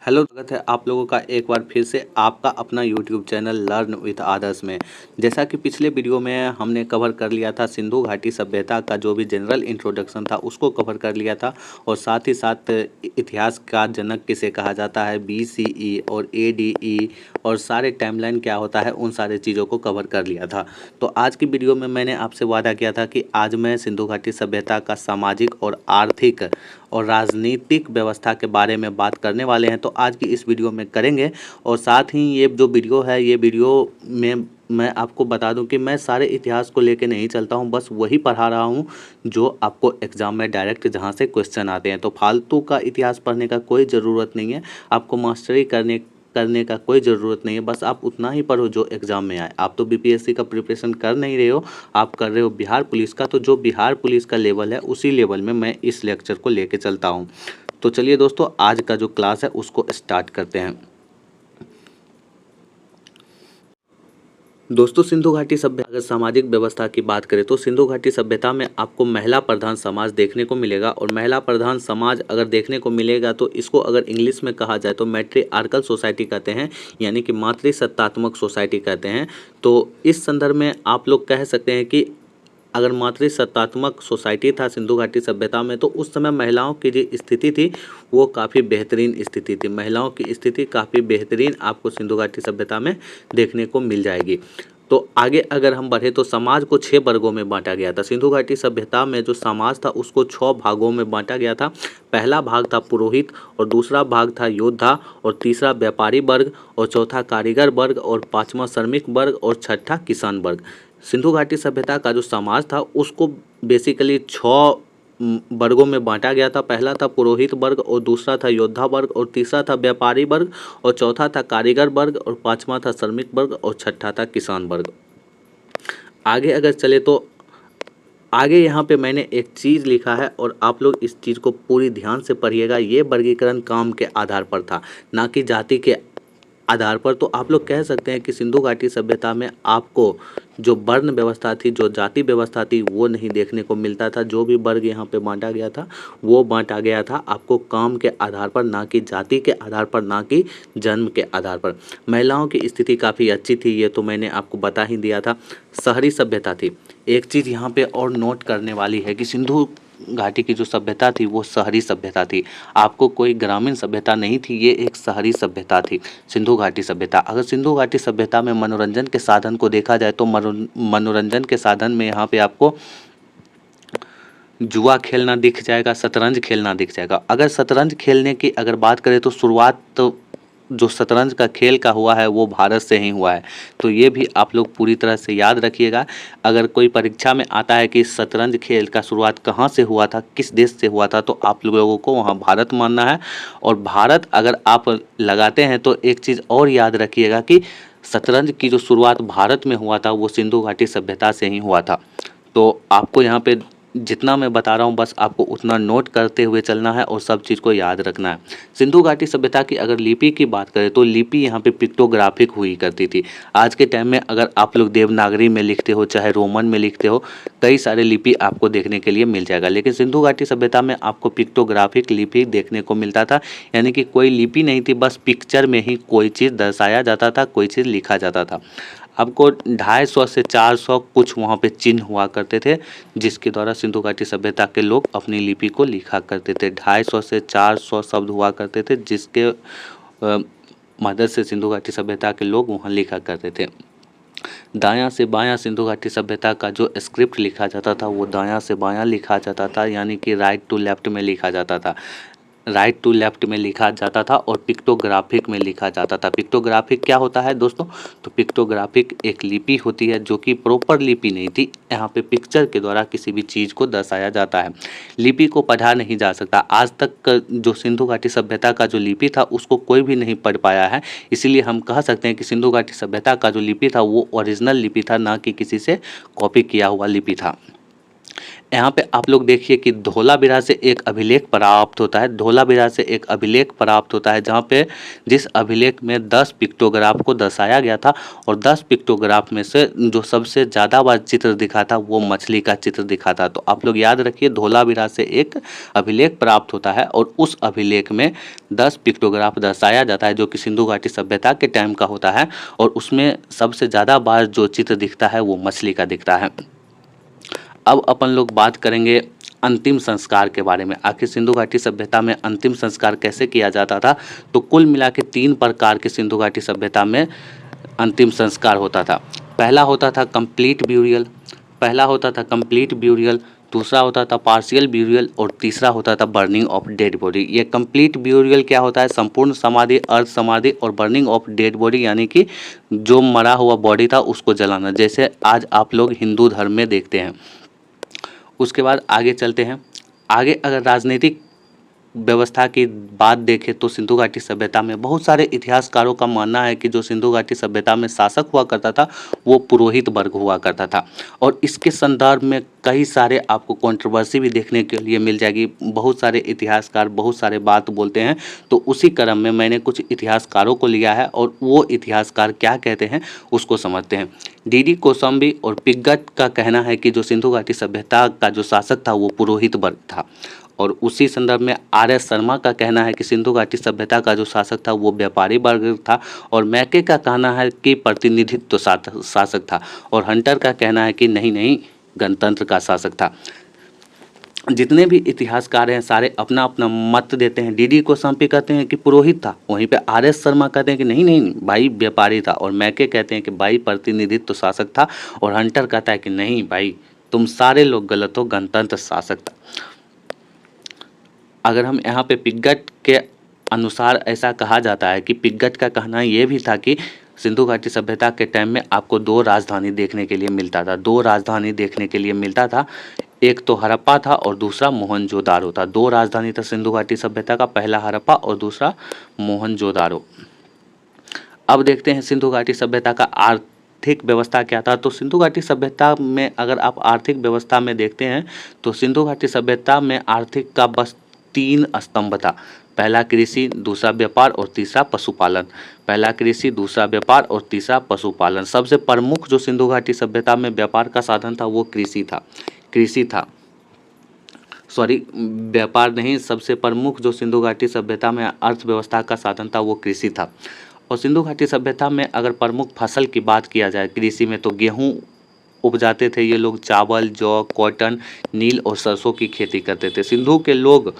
Hello, स्वागत है आप लोगों का एक बार फिर से आपका अपना यूट्यूब चैनल लर्न विथ आदर्श में। जैसा कि पिछले वीडियो में हमने कवर कर लिया था सिंधु घाटी सभ्यता का जो भी जनरल इंट्रोडक्शन था उसको कवर कर लिया था, और साथ ही साथ इतिहास का जनक किसे कहा जाता है, BCE और ADE और सारे टाइमलाइन क्या होता है, उन सारे चीज़ों को कवर कर लिया था। तो आज की वीडियो में मैंने आपसे वादा किया था कि आज मैं सिंधु घाटी सभ्यता का सामाजिक और आर्थिक और राजनीतिक व्यवस्था के बारे में बात करने वाले हैं। तो आज की इस वीडियो में करेंगे, और साथ ही ये जो वीडियो है, ये वीडियो में मैं आपको बता दूं कि मैं सारे इतिहास को लेके नहीं चलता हूं, बस वही पढ़ा रहा हूं जो आपको एग्ज़ाम में डायरेक्ट जहां से क्वेश्चन आते हैं। तो फालतू का इतिहास पढ़ने का कोई ज़रूरत नहीं है, आपको मास्टरी करने करने का कोई ज़रूरत नहीं है, बस आप उतना ही पढ़ो जो एग्ज़ाम में आए। आप तो BPSC का प्रिपरेशन कर नहीं रहे हो, आप कर रहे हो बिहार पुलिस का। तो जो बिहार पुलिस का लेवल है उसी लेवल में मैं इस लेक्चर को लेके चलता हूँ। तो चलिए दोस्तों, आज का जो क्लास है उसको स्टार्ट करते हैं। दोस्तों, सिंधु घाटी सभ्यता अगर सामाजिक व्यवस्था की बात करें तो सिंधु घाटी सभ्यता में आपको महिला प्रधान समाज देखने को मिलेगा। और महिला प्रधान समाज अगर देखने को मिलेगा तो इसको अगर इंग्लिश में कहा जाए तो मैट्रिआर्कल सोसाइटी कहते हैं, यानी कि मातृसत्तात्मक सोसाइटी कहते हैं। तो इस संदर्भ में आप लोग कह सकते हैं कि अगर मातृसत्तात्मक सोसाइटी था सिंधु घाटी सभ्यता में, तो उस समय महिलाओं की जो स्थिति थी वो काफ़ी बेहतरीन स्थिति थी। महिलाओं की स्थिति काफ़ी बेहतरीन आपको सिंधु घाटी सभ्यता में देखने को मिल जाएगी। तो आगे अगर हम बढ़े तो समाज को 6 वर्गों में बांटा गया था। सिंधु घाटी सभ्यता में जो समाज था उसको 6 भागों में बांटा गया था। पहला भाग था पुरोहित, और दूसरा भाग था योद्धा, और तीसरा व्यापारी वर्ग, और चौथा कारीगर वर्ग, और पाँचवा श्रमिक वर्ग, और छठा किसान वर्ग। सिंधु घाटी सभ्यता का जो समाज था उसको बेसिकली 6 वर्गों में बांटा गया था। पहला था पुरोहित वर्ग, और दूसरा था योद्धा वर्ग, और तीसरा था व्यापारी वर्ग, और चौथा था कारीगर वर्ग, और पांचवा था श्रमिक वर्ग, और छठा था किसान वर्ग। आगे अगर चले तो आगे यहाँ पे मैंने एक चीज़ लिखा है, और आप लोग इस चीज़ को पूरी ध्यान से पढ़िएगा। ये वर्गीकरण काम के आधार पर था, ना कि जाति के आधार पर। तो आप लोग कह सकते हैं कि सिंधु घाटी सभ्यता में आपको जो वर्ण व्यवस्था थी, जो जाति व्यवस्था थी, वो नहीं देखने को मिलता था। जो भी वर्ग यहाँ पे बांटा गया था वो बांटा गया था आपको काम के आधार पर, ना कि जाति के आधार पर, ना कि जन्म के आधार पर। महिलाओं की स्थिति काफ़ी अच्छी थी, ये तो मैंने आपको बता ही दिया था। शहरी सभ्यता थी। एक चीज़ यहाँ पे और नोट करने वाली है कि सिंधु घाटी की जो सभ्यता थी वो शहरी सभ्यता थी। आपको कोई ग्रामीण सभ्यता नहीं थी, ये एक शहरी सभ्यता थी सिंधु घाटी सभ्यता। अगर सिंधु घाटी सभ्यता में मनोरंजन के साधन को देखा जाए तो मनोरंजन के साधन में यहाँ पे आपको जुआ खेलना दिख जाएगा, शतरंज खेलना दिख जाएगा। अगर शतरंज खेलने की अगर बात करें तो शुरुआत तो जो शतरंज का खेल का हुआ है वो भारत से ही हुआ है। तो ये भी आप लोग पूरी तरह से याद रखिएगा। अगर कोई परीक्षा में आता है कि शतरंज खेल का शुरुआत कहाँ से हुआ था, किस देश से हुआ था, तो आप लोगों को वहाँ भारत मानना है। और भारत अगर आप लगाते हैं तो एक चीज़ और याद रखिएगा कि शतरंज की जो शुरुआत भारत में हुआ था वो सिंधु घाटी सभ्यता से ही हुआ था। तो आपको यहाँ पे जितना मैं बता रहा हूँ बस आपको उतना नोट करते हुए चलना है और सब चीज़ को याद रखना है। सिंधु घाटी सभ्यता की अगर लिपि की बात करें तो लिपि यहाँ पे पिक्टोग्राफिक हुई करती थी। आज के टाइम में अगर आप लोग देवनागरी में लिखते हो, चाहे रोमन में लिखते हो, कई सारे लिपि आपको देखने के लिए मिल जाएगा। लेकिन सिंधु घाटी सभ्यता में आपको पिक्टोग्राफिक लिपि देखने को मिलता था, यानी कि कोई लिपि नहीं थी, बस पिक्चर में ही कोई चीज़ दर्शाया जाता था, कोई चीज़ लिखा जाता था। आपको 250 से 400 कुछ वहाँ पे चिन्ह हुआ करते थे, जिसके द्वारा सिंधु घाटी सभ्यता के लोग अपनी लिपि को लिखा करते थे। 250 से 400 शब्द हुआ करते थे, जिसके मदद से सिंधु घाटी सभ्यता के लोग वहाँ लिखा करते थे। दायां से बायां सिंधु घाटी सभ्यता का जो स्क्रिप्ट लिखा जाता था वो दायां से बायां लिखा जाता था, यानी कि राइट टू लेफ्ट में लिखा जाता था। राइट टू लेफ्ट में लिखा जाता था और पिक्टोग्राफिक में लिखा जाता था। पिक्टोग्राफिक क्या होता है दोस्तों? तो पिक्टोग्राफिक एक लिपि होती है जो कि प्रॉपर लिपि नहीं थी। यहाँ पे पिक्चर के द्वारा किसी भी चीज़ को दर्शाया जाता है। लिपि को पढ़ा नहीं जा सकता। आज तक जो सिंधु घाटी सभ्यता का जो लिपि था उसको कोई भी नहीं पढ़ पाया है। इसीलिए हम कह सकते हैं कि सिंधु घाटी सभ्यता का जो लिपि था वो ओरिजिनल लिपि था, ना कि किसी से कॉपी किया हुआ लिपि था। यहाँ पे आप लोग देखिए कि धोलावीरा से एक अभिलेख प्राप्त होता है। धोलावीरा से एक अभिलेख प्राप्त होता है जहाँ पे जिस अभिलेख में 10 पिक्टोग्राफ को दर्शाया गया था और 10 पिक्टोग्राफ में से जो सबसे ज़्यादा बार चित्र दिखा था वो मछली का चित्र दिखा था। तो आप लोग याद रखिए धोलावीरा से एक अभिलेख प्राप्त होता है और उस अभिलेख में 10 पिक्टोग्राफ दर्शाया जाता है जो कि सिंधु घाटी सभ्यता के टाइम का होता है और उसमें सबसे ज़्यादा बार जो चित्र दिखता है वो मछली का दिखता है। अब अपन लोग बात करेंगे अंतिम संस्कार के बारे में। आखिर सिंधु घाटी सभ्यता में अंतिम संस्कार कैसे किया जाता था? तो कुल मिला के 3 प्रकार के सिंधु घाटी सभ्यता में अंतिम संस्कार होता था। पहला होता था कंप्लीट ब्यूरियल, दूसरा होता था पार्शियल ब्यूरियल और तीसरा होता था बर्निंग ऑफ डेड बॉडी। ये कंप्लीट ब्यूरियल क्या होता है? संपूर्ण समाधि, अर्ध समाधि और बर्निंग ऑफ डेड बॉडी यानी कि जो मरा हुआ बॉडी था उसको जलाना, जैसे आज आप लोग हिंदू धर्म में देखते हैं। उसके बाद आगे चलते हैं। आगे अगर राजनीतिक व्यवस्था की बात देखें तो सिंधु घाटी सभ्यता में बहुत सारे इतिहासकारों का मानना है कि जो सिंधु घाटी सभ्यता में शासक हुआ करता था वो पुरोहित वर्ग हुआ करता था और इसके संदर्भ में कई सारे आपको कंट्रोवर्सी भी देखने के लिए मिल जाएगी। बहुत सारे इतिहासकार बहुत सारे बात बोलते हैं, तो उसी क्रम में मैंने कुछ इतिहासकारों को लिया है और वो इतिहासकार क्या कहते हैं उसको समझते हैं। डी कोसंबी और पिग्गट का कहना है कि जो सिंधु घाटी सभ्यता का जो शासक था वो पुरोहित वर्ग था और उसी संदर्भ में आर.एस. शर्मा का कहना है कि सिंधु घाटी सभ्यता का जो शासक था वो व्यापारी वर्ग था और मैके का कहना है कि प्रतिनिधित्व शासक था और हंटर का कहना है कि नहीं गणतंत्र का शासक था। जितने भी इतिहासकार हैं सारे अपना अपना मत देते हैं। डी कोसंबी कहते हैं कि पुरोहित था, वहीं पे आर.एस. शर्मा कहते हैं कि नहीं भाई व्यापारी था और मैके कहते हैं कि भाई प्रतिनिधित्व शासक था और हंटर कहता है कि नहीं भाई तुम सारे लोग गलत हो, गणतंत्र शासक था। अगर हम यहाँ पे पिग्गट के अनुसार ऐसा कहा जाता है कि पिग्गट का कहना ये भी था कि सिंधु घाटी सभ्यता के टाइम में आपको 2 राजधानी देखने के लिए मिलता था। एक तो हड़प्पा था और दूसरा मोहनजोदारो था। 2 राजधानी था सिंधु घाटी सभ्यता का, पहला हड़प्पा और दूसरा मोहनजोदारो। अब देखते हैं सिंधु घाटी सभ्यता का आर्थिक व्यवस्था क्या था। तो सिंधु घाटी सभ्यता में अगर आप आर्थिक व्यवस्था में देखते हैं तो सिंधु घाटी सभ्यता में आर्थिक का बस 3 स्तंभ था। पहला कृषि, दूसरा व्यापार और तीसरा पशुपालन। सबसे प्रमुख जो सिंधु घाटी सभ्यता में व्यापार का साधन था वो सबसे प्रमुख जो सिंधु घाटी सभ्यता में अर्थव्यवस्था का साधन था वो कृषि था। और सिंधु घाटी सभ्यता में अगर प्रमुख फसल की बात किया जाए कृषि में तो गेहूँ उपजाते थे ये लोग, चावल, जौ, कॉटन, नील और सरसों की खेती करते थे। सिंधु के लोग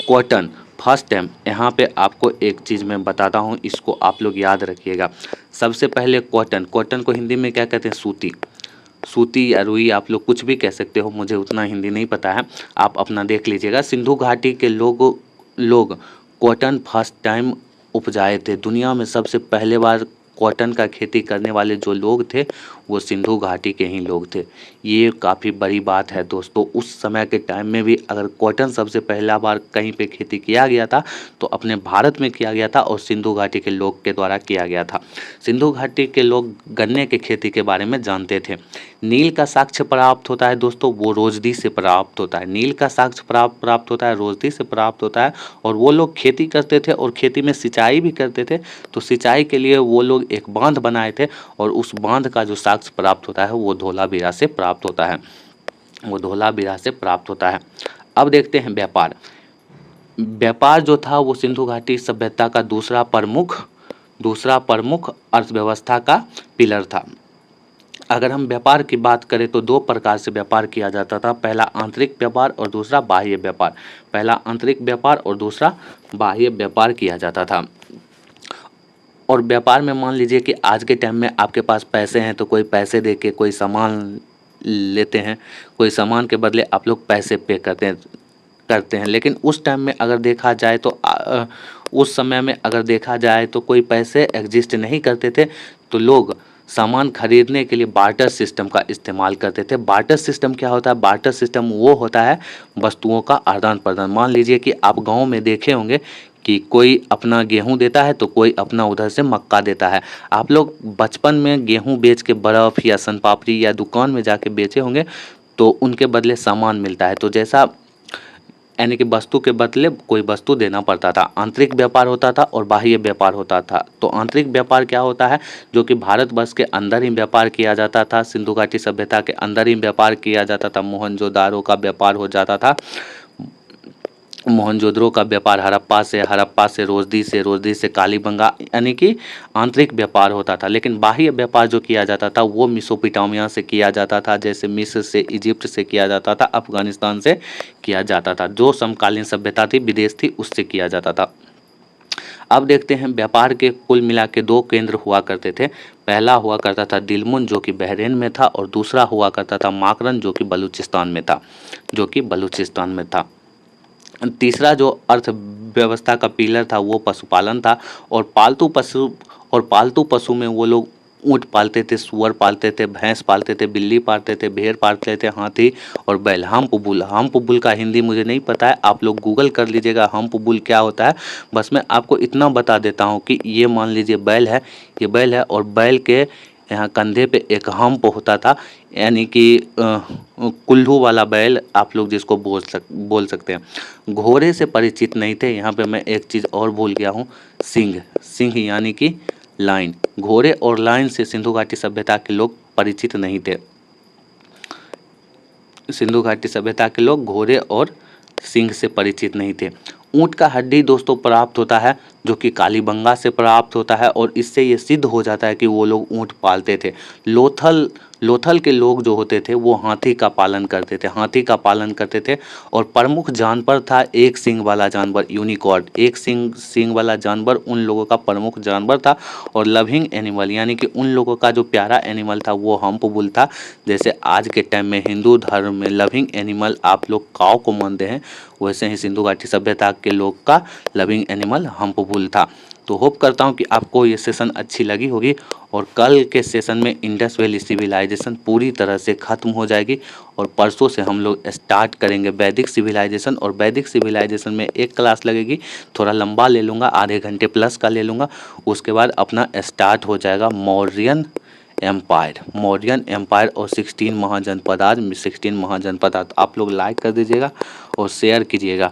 कॉटन फर्स्ट टाइम, यहाँ पे आपको एक चीज़ मैं बताता हूँ, इसको आप लोग याद रखिएगा। सबसे पहले कॉटन को हिंदी में क्या कहते हैं? सूती या रुई, आप लोग कुछ भी कह सकते हो, मुझे उतना हिंदी नहीं पता है, आप अपना देख लीजिएगा। सिंधु घाटी के लोग कॉटन फर्स्ट टाइम उपजाए थे। दुनिया में सबसे पहले बार कॉटन का खेती करने वाले जो लोग थे वो सिंधु घाटी के ही लोग थे। ये काफ़ी बड़ी बात है दोस्तों। उस समय के टाइम में भी अगर कॉटन सबसे पहला बार कहीं पे खेती किया गया था तो अपने भारत में किया गया था और सिंधु घाटी के लोग के द्वारा किया गया था। सिंधु घाटी के लोग गन्ने की खेती के बारे में जानते थे। नील का साक्ष्य प्राप्त होता है दोस्तों, वो रोजदी से प्राप्त होता है। नील का साक्ष्य प्राप्त होता है, रोजदी से प्राप्त होता है और वो लोग खेती करते थे और खेती में सिंचाई भी करते थे। तो सिंचाई के लिए वो लोग एक बांध बनाए थे और उस बांध का जो साक्ष्य प्राप्त होता है वो धोलावीरा से प्राप्त होता है। अब देखते हैं व्यापार जो था वो सिंधु घाटी सभ्यता का दूसरा प्रमुख अर्थव्यवस्था का पिलर था। अगर हम व्यापार की बात करें तो 2 प्रकार से व्यापार किया जाता था, पहला आंतरिक व्यापार और दूसरा बाह्य व्यापार किया जाता था। और व्यापार में मान लीजिए कि आज के टाइम में आपके पास पैसे हैं तो कोई पैसे दे के कोई सामान लेते हैं, कोई सामान के बदले आप लोग पैसे पे करते हैं। लेकिन उस टाइम में अगर देखा जाए तो उस समय में अगर देखा जाए तो कोई पैसे एग्जिस्ट नहीं करते थे, तो लोग सामान खरीदने के लिए बार्टर सिस्टम का इस्तेमाल करते थे। बार्टर सिस्टम क्या होता है? बार्टर सिस्टम वो होता है वस्तुओं का आदान प्रदान। मान लीजिए कि आप गांव में देखे होंगे कि कोई अपना गेहूं देता है तो कोई अपना उधर से मक्का देता है। आप लोग बचपन में गेहूं बेच के बर्फ़ या सन पापड़ी या दुकान में जाके बेचे होंगे तो उनके बदले सामान मिलता है। तो जैसा यानी कि वस्तु के बदले कोई वस्तु देना पड़ता था। आंतरिक व्यापार होता था और बाह्य व्यापार होता था। तो आंतरिक व्यापार क्या होता है, जो कि भारतवर्ष के अंदर ही व्यापार किया जाता था, सिंधु घाटी सभ्यता के अंदर ही व्यापार किया जाता था। मोहनजोदारो का व्यापार हो जाता था, मोहनजोदड़ो का व्यापार हड़प्पा से रोजदी से कालीबंगा, यानी कि आंतरिक व्यापार होता था। लेकिन बाह्य व्यापार जो किया जाता था वो मेसोपोटामिया से किया जाता था, जैसे मिस्र से, इजिप्ट से किया जाता था, अफगानिस्तान से किया जाता था। जो समकालीन सभ्यता थी, विदेश थी, उससे किया जाता था। अब देखते हैं व्यापार के कुल मिला के 2 केंद्र हुआ करते थे। पहला हुआ करता था दिलमुन जो कि बहरीन में था, और दूसरा हुआ करता था माकरन जो कि बलूचिस्तान में था। तीसरा जो अर्थव्यवस्था का पिलर था वो पशुपालन था, और पालतू पशु में वो लोग ऊँट पालते थे, सुअर पालते थे, भैंस पालते थे, बिल्ली पालते थे, भेड़ पालते थे, हाथी और बैल। हम्प बुल का हिंदी मुझे नहीं पता है, आप लोग गूगल कर लीजिएगा हम्प बुल क्या होता है। बस मैं आपको इतना बता देता हूँ कि ये मान लीजिए बैल है, और बैल के यहाँ कंधे पे एक हम्प होता था, यानी कि कुल्लू वाला बैल आप लोग जिसको बोल सकते हैं। घोड़े से परिचित नहीं थे। यहाँ पे मैं एक चीज़ और भूल गया हूँ, सिंह यानी कि लाइन। घोड़े और लाइन से सिंधु घाटी सभ्यता के लोग परिचित नहीं थे। सिंधु घाटी सभ्यता के लोग घोड़े और सिंह से परिचित नहीं थे। ऊँट का हड्डी दोस्तों प्राप्त होता है, जो कि कालीबंगा से प्राप्त होता है, और इससे ये सिद्ध हो जाता है कि वो लोग ऊँट पालते थे। लोथल के लोग जो होते थे वो हाथी का पालन करते थे, और प्रमुख जानवर था एक सींग वाला जानवर, यूनिकॉर्न। एक सींग वाला जानवर उन लोगों का प्रमुख जानवर था। और लविंग एनिमल यानी कि उन लोगों का जो प्यारा एनिमल था वो हम्प बुल था। जैसे आज के टाइम में हिंदू धर्म में लविंग एनिमल आप लोग काऊ को मानते हैं, वैसे ही सिंधु घाटी सभ्यता के लोग का लविंग एनिमल हम्प बुल था। तो होप करता हूँ कि आपको ये सेशन अच्छी लगी होगी, और कल के सेशन में इंडस वैली सिविलाइजेशन पूरी तरह से ख़त्म हो जाएगी, और परसों से हम लोग स्टार्ट करेंगे वैदिक सिविलाइजेशन। और वैदिक सिविलाइजेशन में एक क्लास लगेगी, थोड़ा लंबा ले लूँगा, आधे घंटे प्लस का ले लूँगा। उसके बाद अपना स्टार्ट हो जाएगा मौर्यन एम्पायर और 16 महाजनपद। आज 16 महाजनपद आप लोग लाइक कर दीजिएगा और शेयर कीजिएगा।